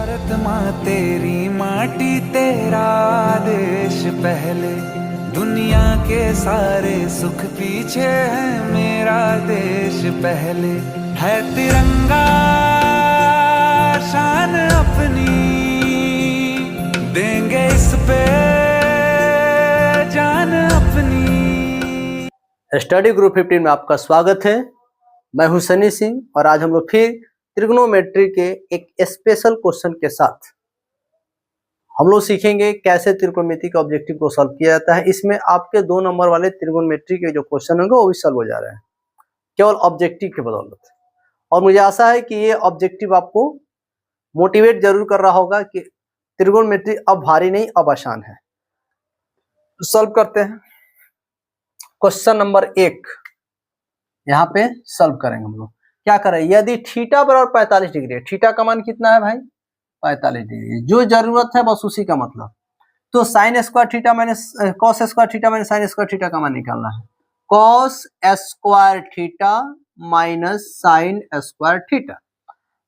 भारत माँ तेरी माटी तेरा देश पहले, दुनिया के सारे सुख पीछे है मेरा देश पहले। है तिरंगा शान अपनी, देंगे इस पे जान अपनी। स्टडी ग्रुप 15 में आपका स्वागत है। मैं हूं सनी सिंह और आज हम लोग फिर त्रिगोनोमेट्री के एक स्पेशल क्वेश्चन के साथ हम लोग सीखेंगे कैसे त्रिकोणमिति के ऑब्जेक्टिव को सॉल्व किया जाता है। इसमें आपके 2 नंबर वाले त्रिकोणमिति के जो क्वेश्चन होंगे वो भी सॉल्व हो जा रहे हैं केवल ऑब्जेक्टिव के बदौलत। और मुझे आशा है कि ये ऑब्जेक्टिव आपको मोटिवेट जरूर कर रहा होगा कि त्रिकोणमिति अब भारी नहीं, अब आसान है। सॉल्व करते हैं। क्वेश्चन नंबर 1 यहाँ पे सॉल्व करेंगे हम लोग। क्या करें, यदि थीटा बराबर 45 डिग्री है, थीटा का मान कितना है भाई 45 डिग्री, जो जरूरत है बस उसी का मतलब। तो sine square theta minus cos square theta minus sine square theta का मान निकालना है। Cos square theta minus sine square theta.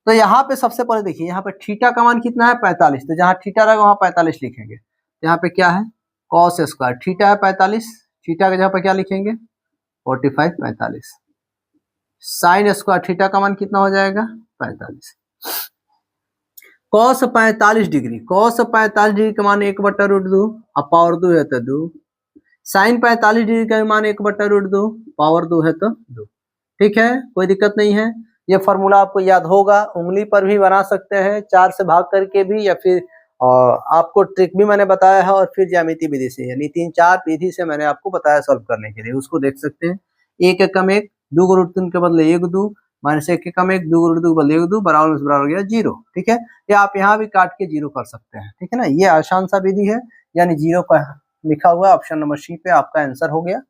तो यहाँ पे सबसे पहले देखिए, यहाँ पे थीटा का मान कितना है 45, तो जहाँ थीटा रहेगा वहां 45 लिखेंगे। यहाँ पे क्या है कॉस स्क्वायर थीटा है 45, थीटा के जगह पे क्या लिखेंगे 45 45। साइन स्क्वायर थीटा का मान कितना हो जाएगा 45। कॉस 45 डिग्री, कॉस 45 डिग्री का मान 1/√2 अब पावर 2 है तो 2। साइन 45 डिग्री का मान 1/√2 पावर 2 है तो 2। ठीक है, कोई दिक्कत नहीं है। ये फॉर्मूला आपको याद होगा, उंगली पर भी बना सकते हैं 4 से भाग करके भी, या फिर आपको ट्रिक भी मैंने बताया है, और फिर ज्यामिति विधि से, यानी 3-4 विधि से मैंने आपको बताया सॉल्व करने के लिए, उसको देख सकते हैं। 1 एकम 1, 2√3 के बदले 1 2, -1 एकम 1, 2√2 के बदले 1 2, बराबर में बराबर हो गया 0। ठीक है, या आप यहाँ भी काट के 0 कर सकते हैं। ठीक है ना, ये आसान सा विधि है, यानी 0 का लिखा हुआ ऑप्शन नंबर सी पे आपका आंसर हो गया।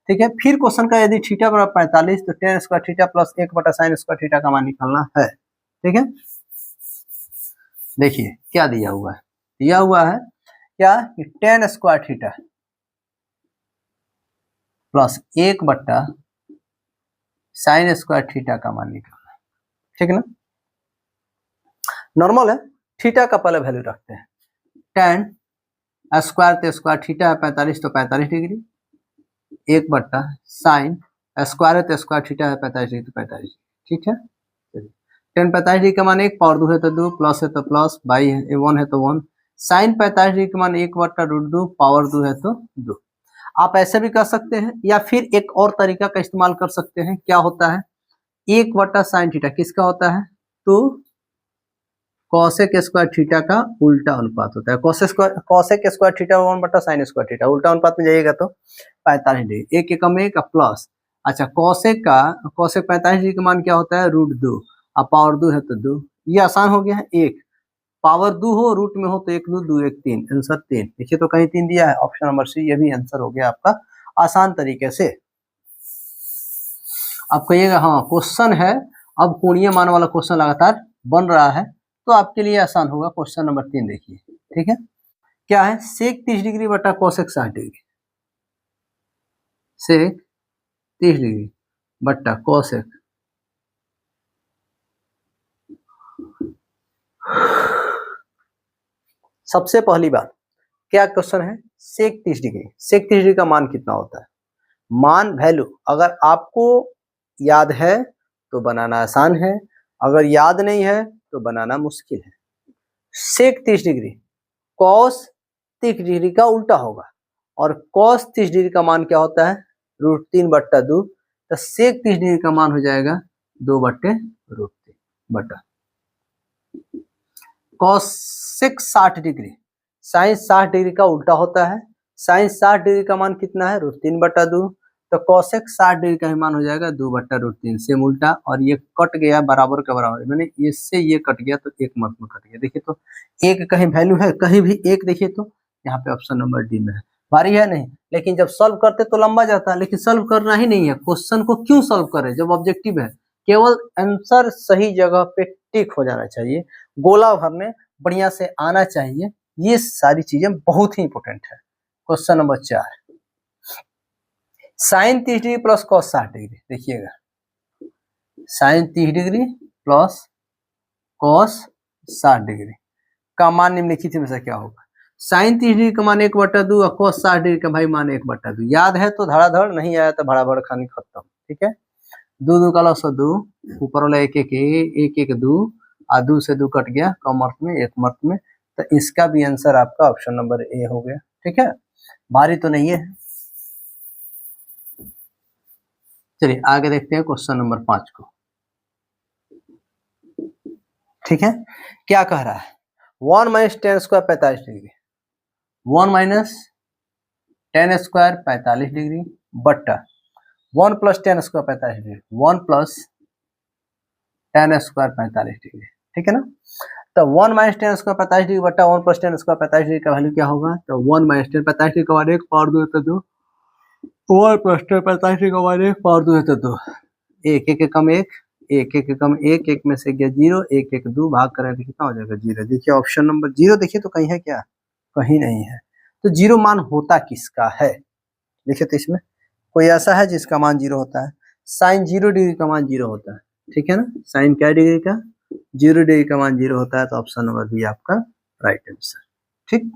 ठीक है, फिर क्वेश्चन का यदि थीटा बराबर 45 तो tan square theta plus 1/sin square theta का मान निकालना है। ठीक है, देखिए क्या दिया हुआ है, दिया हुआ है क्या कि tan square theta plus 1/sin square theta का मान निकालना है। ठीक है ना, नॉर्मल है, थीटा का पहले वैल्यू रखते हैं। tan स्क्वायर तो स्क्वायर थीटा है 45 तो 45 डिग्री, 1/sin स्क्वायर है तो स्क्वायर थीटा है 45 डिग्री तो 45। ठीक है, tan 45 डिग्री का मान 1, पावर 2 है तो 2, प्लस है तो प्लस, बाई है 1 है तो 1। साइन 45 डिग्री का मान 1/√2 पावर 2 है तो 2। आप ऐसे भी कर सकते हैं, या फिर एक और तरीका का इस्तेमाल कर सकते हैं। क्या होता है 1/sin थीटा किसका होता है, तो कॉसेक स्क्वायर थीटा का उल्टा अनुपात होता है। Cosec square theta 1/sin square theta, उल्टा अनुपात में जाइएगा तो 45 डिग्री। 1 एकम 1 प्लस, अच्छा कॉसेक 45 डिग्री का मान क्या होता है √2, अब पावर 2 है तो 2। ये आसान हो गया है। 1 पावर 2 हो, रूट में हो तो 1 2 2 1 3, आंसर 3। देखिए तो कहीं 3 दिया है, ऑप्शन नंबर सी, ये भी आंसर हो गया आपका आसान तरीके से। अब कहिएगा हाँ क्वेश्चन है, अब कोणीय मान वाला क्वेश्चन लगातार बन रहा है, तो आपके लिए आसान होगा। क्वेश्चन नंबर 3 देखिए। ठीक है, क्या है सेक 30 डिग्री बटा कोसेक 60 डिग्री, सेक 30 डिग्री बटा कोसेक सबसे पहली बात क्या क्वेश्चन है, सेक 30 डिग्री, सेक 30 डिग्री का मान कितना होता है। मान वैल्यू अगर आपको याद है तो बनाना आसान है, अगर याद नहीं है तो बनाना मुश्किल है। सेक 30 डिग्री कॉस 30 डिग्री का उल्टा होगा, और कॉस 30 डिग्री का मान क्या होता है √3/2, तो सेक 30 डिग्री का मान हो जाएगा 2/√3 बटा कॉसेक 60 डिग्री, साइन 60 डिग्री का उल्टा होता है। साइन 60 डिग्री का मान कितना है √3/2, तो कॉसेक 60 डिग्री का मान हो जाएगा 2/√3, सेम उल्टा, और ये कट गया बराबर का बराबर, मैंने इससे ये कट गया तो एक मत में कट गया। देखिए तो एक कहीं वैल्यू है, कहीं भी एक, देखिए तो यहाँ पे ऑप्शन नंबर डी में है। भारी है नहीं, लेकिन जब सॉल्व करते तो लंबा जाता है, लेकिन सॉल्व करना ही नहीं है। क्वेश्चन को क्यों सॉल्व करें जब ऑब्जेक्टिव है, केवल आंसर सही जगह पे टिक हो जाना चाहिए, गोला भरने बढ़िया से आना चाहिए। ये सारी चीजें बहुत ही इंपॉर्टेंट है। Question number 4, sine 30 degree plus cos 60 degree, देखिएगा sine 30 degree plus cos 60 degree, का मान निम्नलिखित में से क्या होगा? साइन 30 डिग्री का मान 1/2 और cos 60 डिग्री का भाई मान 1/2। याद है तो धड़ाधड़, नहीं आया तो भड़ाभड़ खानी खत्म। ठीक है, 2 2 का लॉस 2, ऊपर वाला 1 1 1 1 2 और 2 से 2 कट गया, कम अर्थ में 1 अर्थ में, तो इसका भी आंसर आपका ऑप्शन नंबर ए हो गया। ठीक है, भारी तो नहीं है। चलिए आगे देखते हैं क्वेश्चन नंबर 5 को। ठीक है, क्या कह रहा है? 1 - 10 स्क्वायर 45 डिग्री, 1 - 10 स्क्वायर 45 डिग्री बट्टा 1 + 10 स्क्वायर 45 डिग्री, 1 + 10 स्क्वायर 45 डिग्री। ठीक है ना, तो 1 - 10 स्क्वायर 45 डिग्री बट्टा 1 + 10 स्क्वायर 45 डिग्री का वैल्यू क्या होगा? तो 1 - 10 45 डिग्री का मान 1 पावर 2 है तो 2, 1 + 10 45 डिग्री का मान 1 पावर 2 है तो 2, 1 1 कम 1, 1 1 कम 1, 1 में से गया 0, 1 1 2 भाग करें तो कितना हो जाएगा? 0। देखिए ऑप्शन नंबर 0 देखिए तो कहीं है क्या? कहीं नहीं है। तो 0 मान होता किसका है? देखिए तो इसमें कोई ऐसा है जिसका मान 0 होता है? साइन 0 डिग्री का मान 0 होता है। ठीक है ना, साइन क्या डिग्री का? 0 डिग्री का मान 0 होता है, तो ऑप्शन नंबर बी आपका राइट आंसर। ठीक,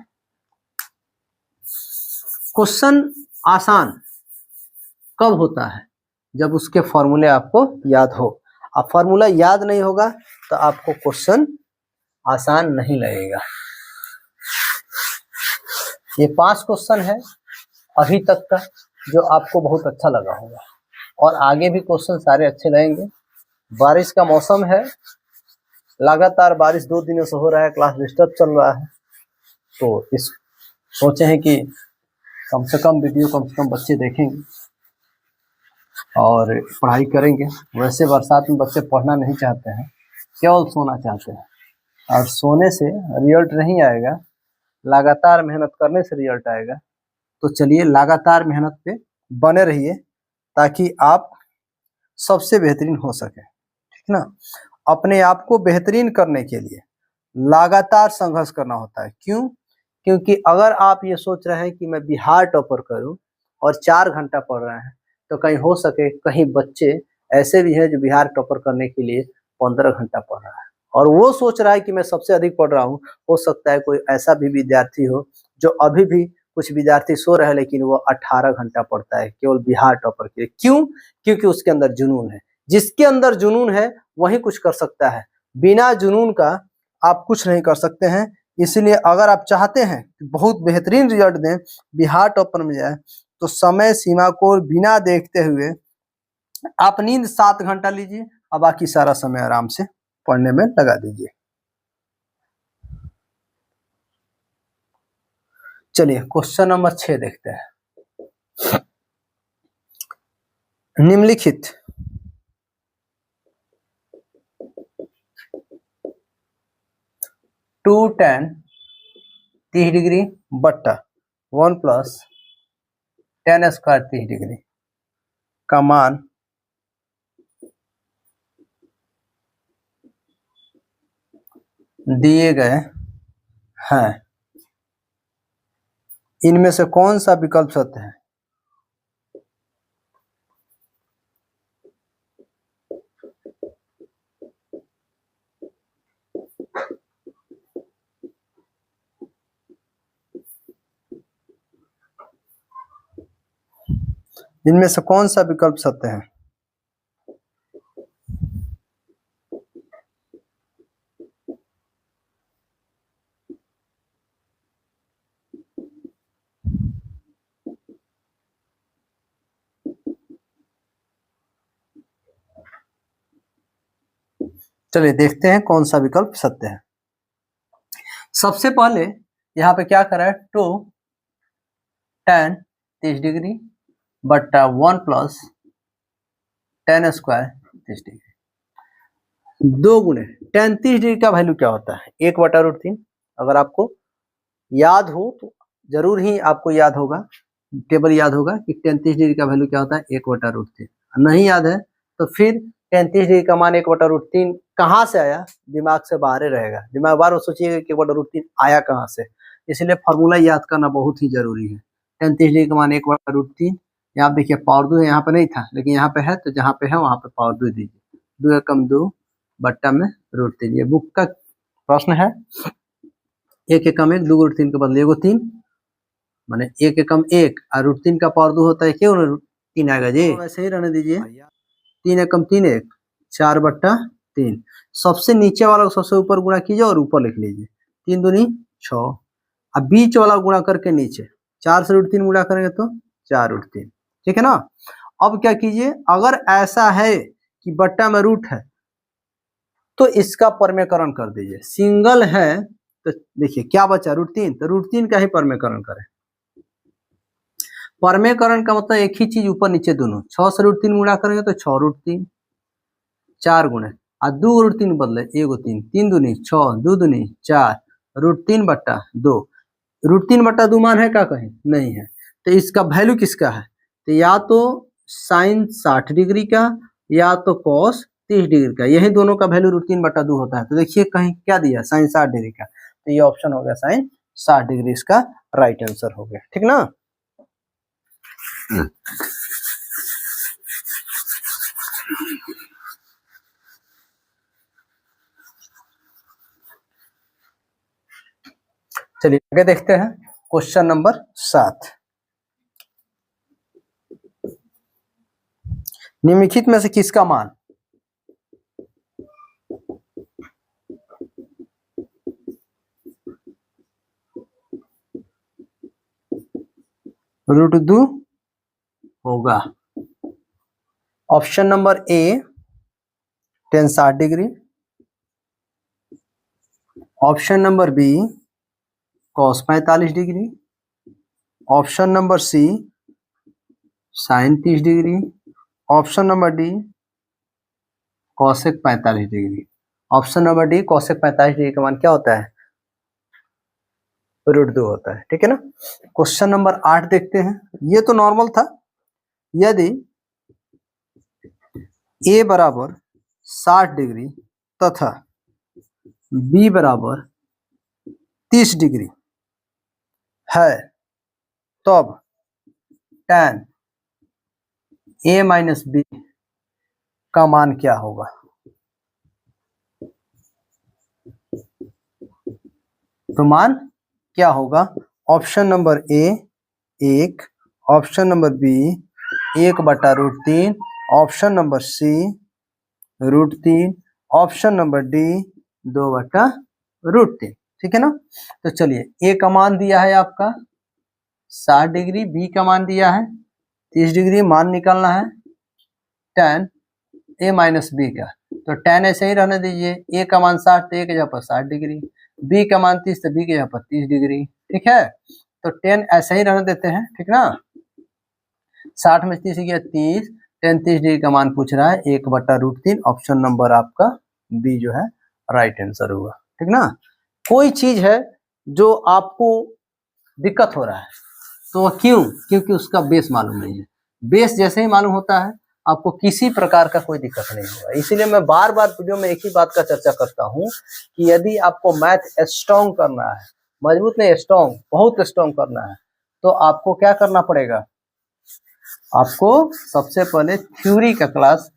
क्वेश्चन आसान कब होता है? जब उसके फॉर्मूले आपको याद हो। अब फॉर्मूला याद नहीं होगा तो आपको क्वेश्चन आसान नहीं लगेगा। ये 5 क्वेश्चन है अभी तक का जो आपको बहुत अच्छा लगा होगा, और आगे भी क्वेश्चन सारे अच्छे लगेंगे। बारिश का मौसम है, लगातार बारिश 2 दिनों से हो रहा है, क्लास डिस्टर्ब चल रहा है, तो इस सोचे हैं कि कम से कम वीडियो कम से कम बच्चे देखेंगे और पढ़ाई करेंगे। वैसे बरसात में बच्चे पढ़ना नहीं चाहते हैं, केवल सोना चाहते हैं, और सोने से रिजल्ट नहीं आएगा, लगातार मेहनत करने से रिजल्ट आएगा। तो चलिए लगातार मेहनत पे बने रहिए ताकि आप सबसे बेहतरीन हो सके। ठीक ना, अपने आप को बेहतरीन करने के लिए लगातार संघर्ष करना होता है। क्यों? क्योंकि अगर आप ये सोच रहे हैं कि मैं बिहार टॉपर करूं और 4 घंटा पढ़ रहे हैं, तो कहीं हो सके कहीं बच्चे ऐसे भी हैं जो बिहार टॉपर करने के लिए 15 घंटा पढ़ रहा है, और वो सोच रहा है कि मैं सबसे अधिक पढ़ रहा हूँ। हो सकता है कोई ऐसा भी विद्यार्थी हो जो अभी भी, कुछ विद्यार्थी सो रहे हैं लेकिन वो 18 घंटा पढ़ता है केवल बिहार टॉपर के लिए। क्यों? क्योंकि उसके अंदर जुनून है। जिसके अंदर जुनून है वही कुछ कर सकता है, बिना जुनून का आप कुछ नहीं कर सकते हैं। इसलिए अगर आप चाहते हैं कि बहुत बेहतरीन रिजल्ट दें, बिहार टॉपर में जाए, तो समय सीमा को बिना देखते हुए आप नींद 7 घंटा लीजिए और बाकी सारा समय आराम से पढ़ने में लगा दीजिए। चलिए क्वेश्चन नंबर 6 देखते हैं। निम्नलिखित 2 tan 30 डिग्री बट्टा 1 + tan स्क्वायर 30 डिग्री का मान दिए गए हैं, इनमें से कौन सा विकल्प सत्य है? इनमें से कौन सा विकल्प सत्य है? चलिए देखते हैं कौन सा विकल्प सत्य है। सबसे पहले यहाँ पे क्या करा है? 2 tan 30 डिग्री बट्टा 1 + tan स्क्वायर 30 डिग्री, 2 गुणे tan 30 डिग्री का वैल्यू क्या होता है? 1/√3। अगर आपको याद हो तो जरूर ही आपको याद होगा, टेबल याद होगा कि tan 30 डिग्री का वैल्यू क्या होता है? 1/√3। नहीं याद है तो फिर tan 30 डिग्री का मान 1/√3 कहाँ से आया? दिमाग से बाहर रहेगा। दिमाग बार सोचिएगा कि 1/√3 आया कहाँ से, इसलिए फॉर्मूला याद करना बहुत ही जरूरी है। tan 30 डिग्री का मान 1/√3, यहाँ देखिए पावर 2 यहाँ पे नहीं था लेकिन यहाँ पे है, तो जहाँ पे है वहाँ पे पावर 2 दीजिए। 2 एकम 2 बट्टा में √3, ये बुक का प्रश्न है। एक एकम एक, 2 रूट 3 के बदले एगो 3, माने एक एकम एक और रूट 3 का पावर 2 होता है, क्यों 3 आएगा जी। तो वैसे ही रहने दीजिए, 3 एकम 3 1, 4/3। सबसे नीचे वाला को सबसे ऊपर गुणा कीजिए और ऊपर लिख लीजिए, 3 दूनी 6। अब बीच वाला गुणा करके नीचे 4 से रूट 3 गुणा करेंगे तो 4 रूट 3, ठीक है ना। अब क्या कीजिए, अगर ऐसा है कि बट्टा में रूट है तो इसका परमेकरण कर दीजिए। सिंगल है तो देखिए क्या बचा, रूट 3, तो रूट 3 का ही परमेकरण करें। परमेकरण का मतलब एक ही चीज ऊपर नीचे दोनों, 6 से रूट 3 गुणा करेंगे तो 6 रूट 3, 4 गुणे और 2 रूट 3 बदले एगो 3, 3 दूनी 6, 2 दूनी 4, रूट 3/2। रूट 3/2 मान है क्या, कहीं नहीं है, तो इसका वैल्यू किसका है, तो या तो साइन 60 डिग्री का या तो कॉस 30 डिग्री का, यही दोनों का वैल्यू रूट 3/2 होता है। तो देखिए कहीं क्या दिया, साइन 60 डिग्री का, तो ये ऑप्शन हो गया साइन 60 डिग्री, इसका राइट आंसर हो गया, ठीक ना। चलिए आगे देखते हैं क्वेश्चन नंबर 7। निम्नलिखित में से किसका मान √2 होगा। Option number A tan 60 degree, option number B cos 45 degree, option number C sine 30 degree, option number D cosec 45 degree. Option number D cosec 45 degree का मान क्या होता है, √2 होता है, ठीक है ना। क्वेश्चन नंबर 8 देखते हैं। ये तो नॉर्मल था, यदि a बराबर 60 डिग्री तथा b बराबर 30 डिग्री है तब tan a माइनस बी का मान क्या होगा। तो मान क्या होगा, option number A 1, option number B 1/√3, option number C √3, option number D 2/√3, ठीक है ना। तो चलिए ए का मान दिया है आपका 60 डिग्री, बी का मान दिया है 30 डिग्री, मान निकालना है tan a माइनस बी का, तो tan ऐसे ही रहने दीजिए, a का मान 60 तो a के जगह पर 60 डिग्री, b का मान 30 तो b के जगह पर 30 डिग्री, ठीक है। तो tan ऐसे ही रहने देते हैं, ठीक ना। 60 में 30 गया 30, tan 30 डिग्री का मान पूछ रहा है 1/√3, ऑप्शन नंबर आपका बी जो है राइट आंसर होगा, ठीक ना। कोई चीज है जो आपको दिक्कत हो रहा है तो क्यों, क्योंकि उसका बेस मालूम नहीं है। बेस जैसे ही मालूम होता है आपको किसी प्रकार का कोई दिक्कत नहीं होगा। इसीलिए मैं बार बार वीडियो में एक ही बात का चर्चा करता हूं कि यदि आपको मैथ स्ट्रॉन्ग करना है, मजबूत नहीं स्ट्रॉन्ग, बहुत स्ट्रॉन्ग करना है, तो आपको क्या करना पड़ेगा, आपको सबसे पहले थ्योरी का क्लास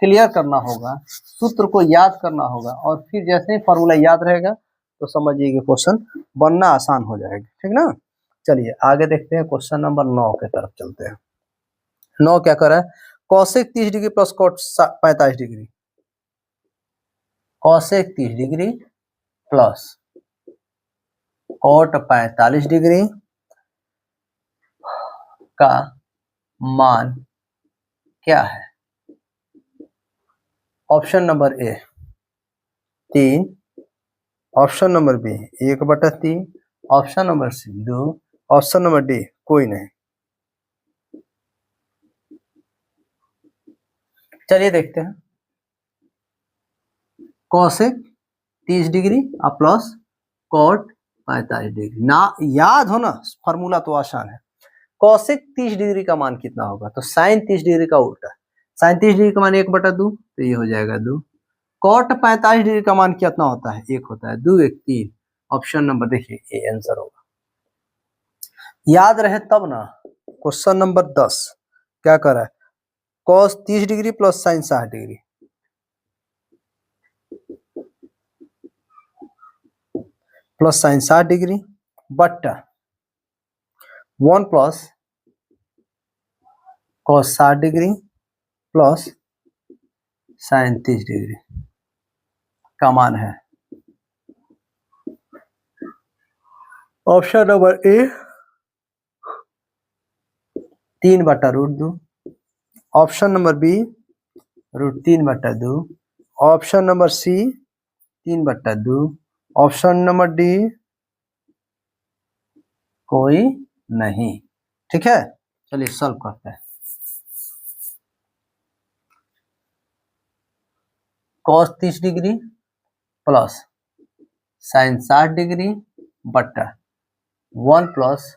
क्लियर करना होगा, सूत्र को याद करना होगा, और फिर जैसे ही फॉर्मूला याद रहेगा तो समझिए कि क्वेश्चन बनना आसान हो जाएगा, ठीक ना। चलिए आगे देखते हैं, क्वेश्चन नंबर 9 के तरफ चलते हैं। 9 क्या कर रहा है, cosec 30 degree plus cot 45 degree, cosec 30 degree plus cot 45 degree का मान क्या है। Option number A 3, option number B 1/3, option number C 2, option number D कोई नहीं। चलिए देखते हैं, cosec 30 डिग्री और प्लस cot 45 डिग्री, ना याद हो ना, फॉर्मूला तो आसान है। cosec 30 डिग्री का मान कितना होगा, तो sin 30 डिग्री का उल्टा, sin 30 डिग्री का मान 1/2, तो ये हो जाएगा 2। cot 45 डिग्री का मान कितना होता है, 1 होता है, 2 1 3, ऑप्शन नंबर देखिए ए आंसर होगा। याद रहे तब ना। क्वेश्चन नंबर 10 क्या कर रहा है, cos 30 degree plus sin 60 degree, plus sine 60 degree but 1 plus cos 60 degree plus sine 30 degree का मान है। Option number A 3/√2, option number B √3/2, option number C 3/2, option number D कोई नहीं। ठीक है, चलिए सॉल्व करते हैं। Cos 30 degree plus sine 60 degree बट्टा 1 plus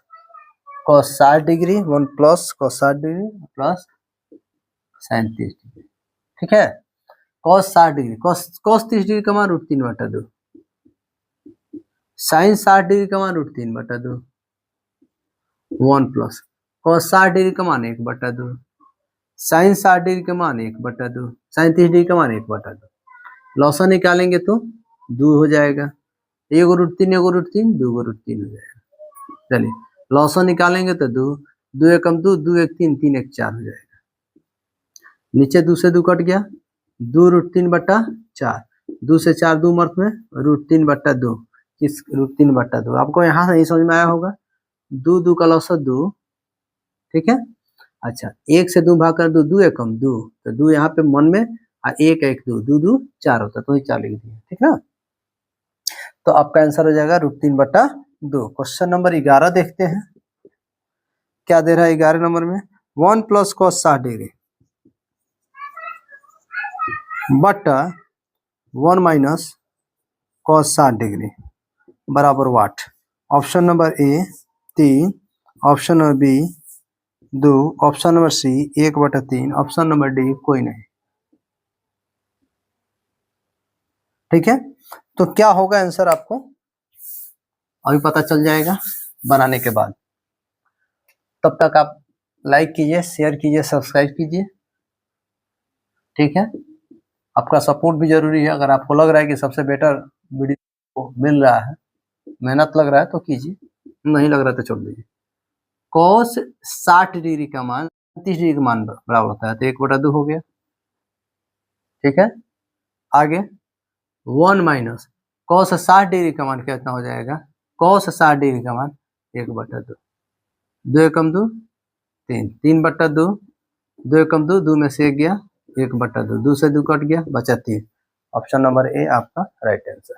cos 60 degree 1 plus cos 60 degree plus sine 30 degree. ठीक है, कॉस 60 डिग्री कॉस 30 डिग्री का मान √3/2, साइन 60 डिग्री का मान √3/2, 1 प्लस कॉस 60 डिग्री का मान 1/2, साइन 60 डिग्री का मान 1/2, साइन 30 डिग्री का मान 1/2। लॉसा निकालेंगे तो 2 हो जाएगा, 1 √3 1 √3 2 √3 हो जाएगा। चलिए लॉसा निकालेंगे तो 2 2 1 2 2 1 3 3 1 4 हो जाएगा। नीचे 2 से 2 कट गया, 2 √3/4, 2 से 4 2 मर्थ में √3/2, किस √3/2 आपको यहाँ से नहीं समझ में आया होगा। 2 2 का लॉसा 2, ठीक है। अच्छा 1 से 2 भाग कर 2 2 1 2, तो 2 यहाँ पे मन में 1 1 2 2 2 4 होता है, तो 4 लिख दिया। ठीक है, तो आपका आंसर हो जाएगा √3/2। क्वेश्चन नंबर 11 देखते हैं क्या दे रहा है 11 नंबर में। 1 plus cos 60 degree but 1 minus cos 60 degree बराबर what. Option number A 3, option number B 2, option number C 1/3, option number D कोई नहीं। ठीक है, तो क्या होगा आंसर आपको अभी पता चल जाएगा बनाने के बाद। तब तक आप लाइक कीजिए, शेयर कीजिए, सब्सक्राइब कीजिए। ठीक है, आपका सपोर्ट भी जरूरी है। अगर आपको लग रहा है कि सबसे बेटर वीडियो मिल रहा है, मेहनत लग रहा है तो कीजिए, नहीं लग रहा तो छोड़ दीजिए। कॉस 60 डिग्री का मान 30 डिग्री का मान बराबर होता है, तो 1/2 हो गया। ठीक है, आगे 1 माइनस कॉस 60 डिग्री का मान कितना हो जाएगा। कॉस 60 डिग्री का मान 1/2, 2 1 2 3 3/2, 2 1 2 2 में से 1 गया 1/2, 2 से 2 कट गया बचा 3। ऑप्शन नंबर ए आपका राइट आंसर।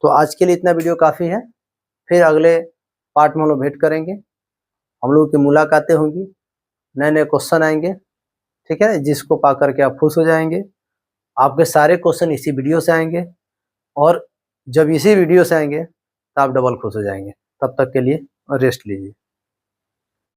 तो आज के लिए इतना वीडियो काफ़ी है, फिर अगले पार्ट में हम लोग भेंट करेंगे, हम लोगों की मुलाकातें होंगी, नए नए क्वेश्चन आएंगे। ठीक है, जिसको पा करके आप खुश हो जाएंगे। आपके सारे क्वेश्चन इसी वीडियो से आएंगे, और जब इसी वीडियो से आएंगे तो आप डबल खुश हो जाएंगे। तब तक के लिए रेस्ट लीजिए।